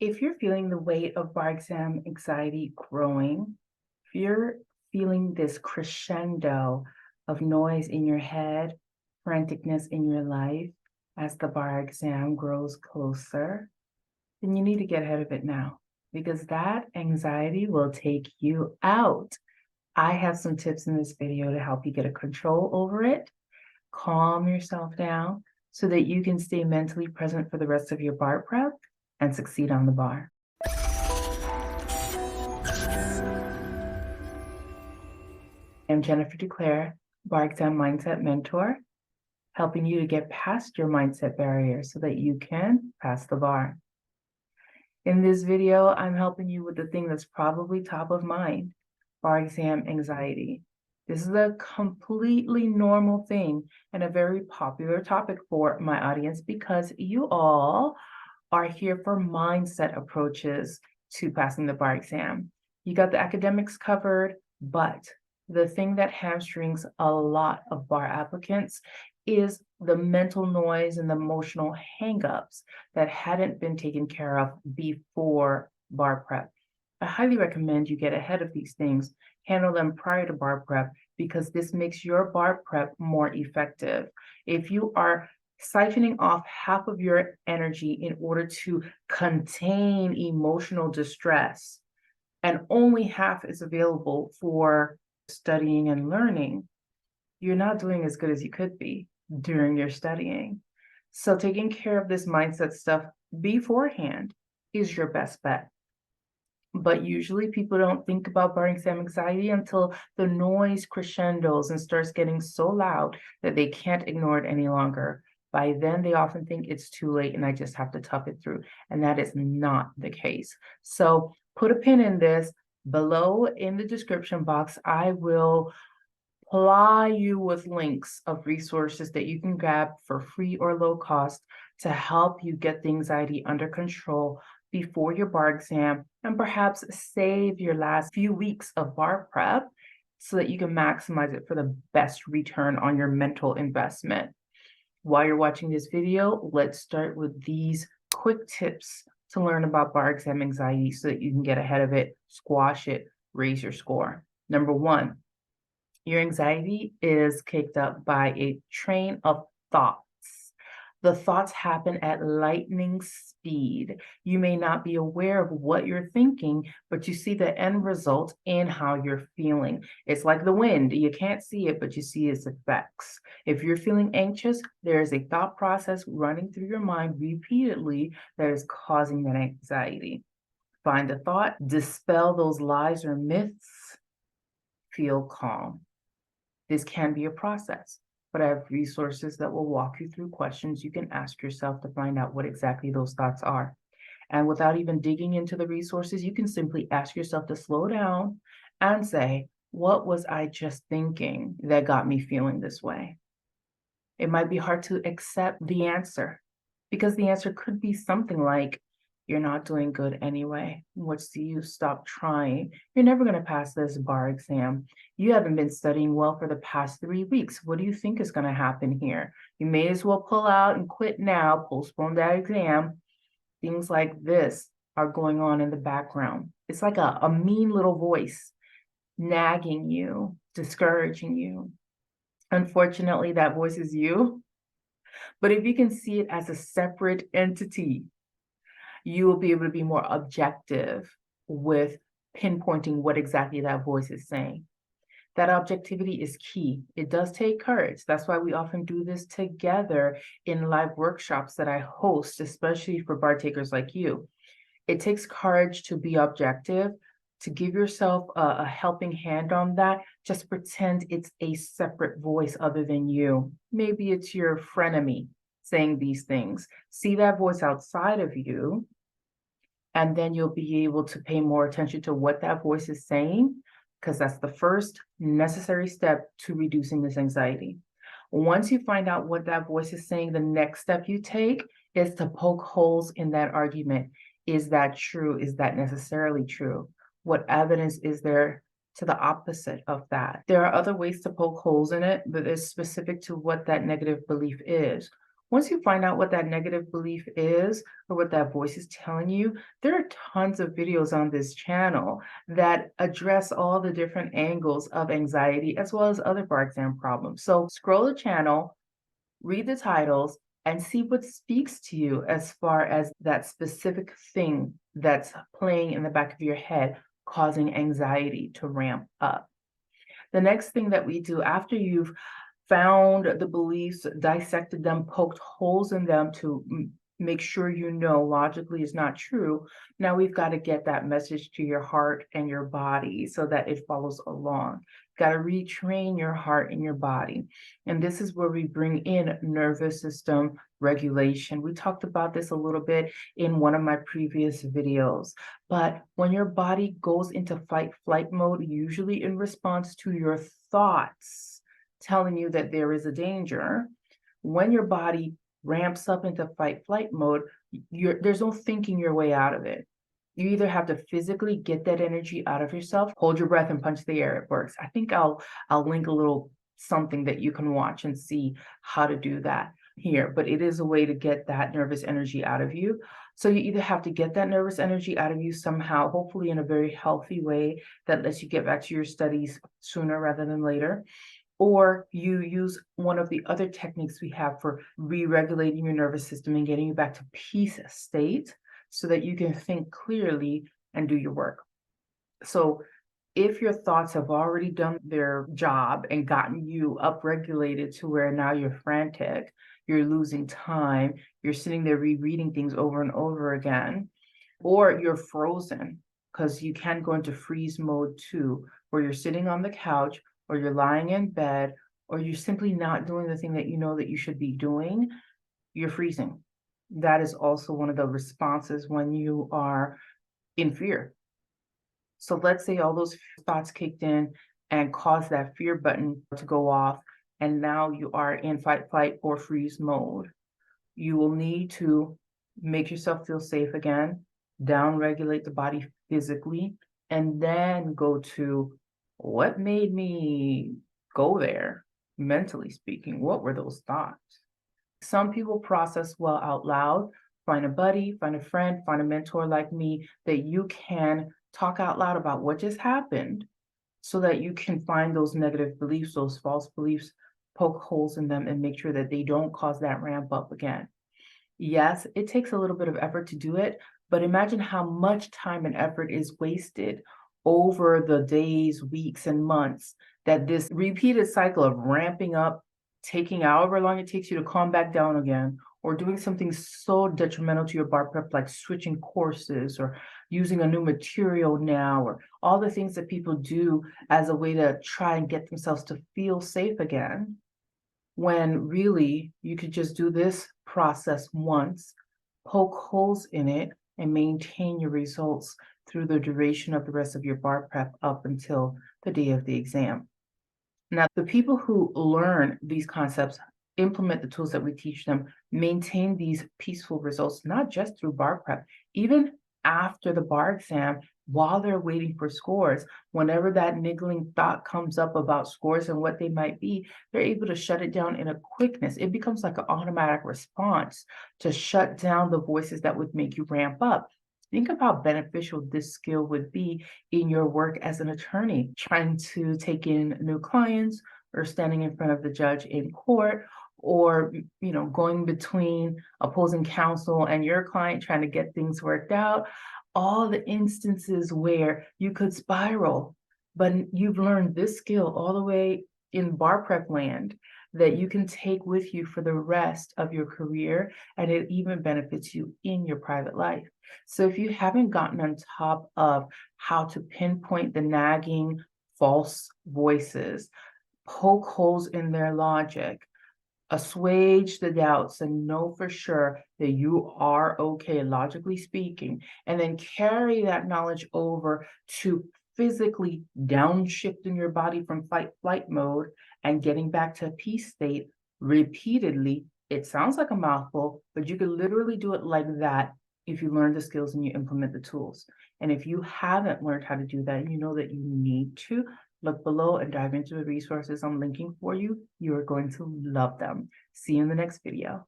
If you're feeling the weight of bar exam anxiety growing, if you're feeling this crescendo of noise in your head, franticness in your life as the bar exam grows closer, then you need to get ahead of it now because that anxiety will take you out. I have some tips in this video to help you get a control over it, calm yourself down so that you can stay mentally present for the rest of your bar prep and succeed on the bar. I'm Jennifer Duclair, bar exam mindset mentor, helping you to get past your mindset barriers so that you can pass the bar. In this video, I'm helping you with the thing that's probably top of mind, bar exam anxiety. This is a completely normal thing and a very popular topic for my audience because you all are here for mindset approaches to passing the bar exam. You got the academics covered, but the thing that hamstrings a lot of bar applicants is the mental noise and the emotional hangups that hadn't been taken care of before bar prep. I highly recommend you get ahead of these things, handle them prior to bar prep, because this makes your bar prep more effective. If you are siphoning off half of your energy in order to contain emotional distress, and only half is available for studying and learning, you're not doing as good as you could be during your studying. So taking care of this mindset stuff beforehand is your best bet. But usually people don't think about bar exam anxiety until the noise crescendos and starts getting so loud that they can't ignore it any longer. By then, they often think it's too late and I just have to tough it through. And that is not the case. So put a pin in this. Below in the description box, I will ply you with links of resources that you can grab for free or low cost to help you get the anxiety under control before your bar exam and perhaps save your last few weeks of bar prep so that you can maximize it for the best return on your mental investment. While you're watching this video, let's start with these quick tips to learn about bar exam anxiety so that you can get ahead of it, squash it, raise your score. Number one, your anxiety is kicked up by a train of thoughts. The thoughts happen at lightning speed. You may not be aware of what you're thinking, but you see the end result in how you're feeling. It's like the wind. You can't see it, but you see its effects. If you're feeling anxious, there is a thought process running through your mind repeatedly that is causing that anxiety. Find a thought, dispel those lies or myths, feel calm. This can be a process, but I have resources that will walk you through questions you can ask yourself to find out what exactly those thoughts are. And without even digging into the resources, you can simply ask yourself to slow down and say, what was I just thinking that got me feeling this way? It might be hard to accept the answer because the answer could be something like, you're not doing good anyway. What's the use? Stop trying. You're never going to pass this bar exam. You haven't been studying well for the past 3 weeks. What do you think is going to happen here? You may as well pull out and quit now, postpone that exam. Things like this are going on in the background. It's like a mean little voice nagging you, discouraging you. Unfortunately, that voice is you. But if you can see it as a separate entity, you will be able to be more objective with pinpointing what exactly that voice is saying. That objectivity is key. It does take courage. That's why we often do this together in live workshops that I host, especially for bar takers like you. It takes courage to be objective, to give yourself a helping hand on that. Just pretend it's a separate voice other than you. Maybe it's your frenemy saying these things. See that voice outside of you, and then you'll be able to pay more attention to what that voice is saying, because that's the first necessary step to reducing this anxiety. Once you find out what that voice is saying, the next step you take is to poke holes in that argument. Is that true? Is that necessarily true? What evidence is there to the opposite of that? There are other ways to poke holes in it, but it's specific to what that negative belief is. Once you find out what that negative belief is or what that voice is telling you, there are tons of videos on this channel that address all the different angles of anxiety as well as other bar exam problems. So scroll the channel, read the titles, and see what speaks to you as far as that specific thing that's playing in the back of your head, causing anxiety to ramp up. The next thing that we do after you've found the beliefs, dissected them, poked holes in them to make sure you know logically is not true, now we've got to get that message to your heart and your body so that it follows along. Got to retrain your heart and your body. And this is where we bring in nervous system regulation. We talked about this a little bit in one of my previous videos. But when your body goes into fight flight mode, usually in response to your thoughts telling you that there is a danger, when your body ramps up into fight flight mode, there's no thinking your way out of it. You either have to physically get that energy out of yourself, hold your breath and punch the air. It works. I think I'll link a little something that you can watch and see how to do that here, but it is a way to get that nervous energy out of you. So you either have to get that nervous energy out of you somehow, hopefully in a very healthy way that lets you get back to your studies sooner rather than later, or you use one of the other techniques we have for re-regulating your nervous system and getting you back to peace state so that you can think clearly and do your work. So if your thoughts have already done their job and gotten you upregulated to where now you're frantic, you're losing time, you're sitting there rereading things over and over again, or you're frozen, because you can go into freeze mode too, where you're sitting on the couch or you're lying in bed or you're simply not doing the thing that you know that you should be doing, you're freezing. That is also one of the responses when you are in fear. So let's say all those thoughts kicked in and caused that fear button to go off, and now you are in fight, flight, or freeze mode. You will need to make yourself feel safe again, down-regulate the body physically, and then go to what made me go there, mentally speaking. What were those thoughts? Some people process well out loud. Find a buddy, find a friend, find a mentor like me that you can talk out loud about what just happened so that you can find those negative beliefs, those false beliefs, poke holes in them and make sure that they don't cause that ramp up again. Yes, it takes a little bit of effort to do it, but imagine how much time and effort is wasted over the days, weeks, and months that this repeated cycle of ramping up, taking however long it takes you to calm back down again, or doing something so detrimental to your bar prep, like switching courses or using a new material now, or all the things that people do as a way to try and get themselves to feel safe again, when really you could just do this process once, poke holes in it, and maintain your results through the duration of the rest of your bar prep up until the day of the exam. Now, the people who learn these concepts, implement the tools that we teach them, maintain these peaceful results, not just through bar prep, even after the bar exam, while they're waiting for scores, whenever that niggling thought comes up about scores and what they might be, they're able to shut it down in a quickness. It becomes like an automatic response to shut down the voices that would make you ramp up. Think of how beneficial this skill would be in your work as an attorney, trying to take in new clients or standing in front of the judge in court, or going between opposing counsel and your client trying to get things worked out. All the instances where you could spiral, but you've learned this skill all the way in bar prep land that you can take with you for the rest of your career, and it even benefits you in your private life. So if you haven't gotten on top of how to pinpoint the nagging false voices, poke holes in their logic, assuage the doubts and know for sure that you are okay, logically speaking, and then carry that knowledge over to physically downshifting your body from fight flight mode and getting back to a peace state repeatedly. It sounds like a mouthful, but you could literally do it like that if you learn the skills and you implement the tools. And if you haven't learned how to do that, and you know that you need to, look below and dive into the resources I'm linking for you. You are going to love them. See you in the next video.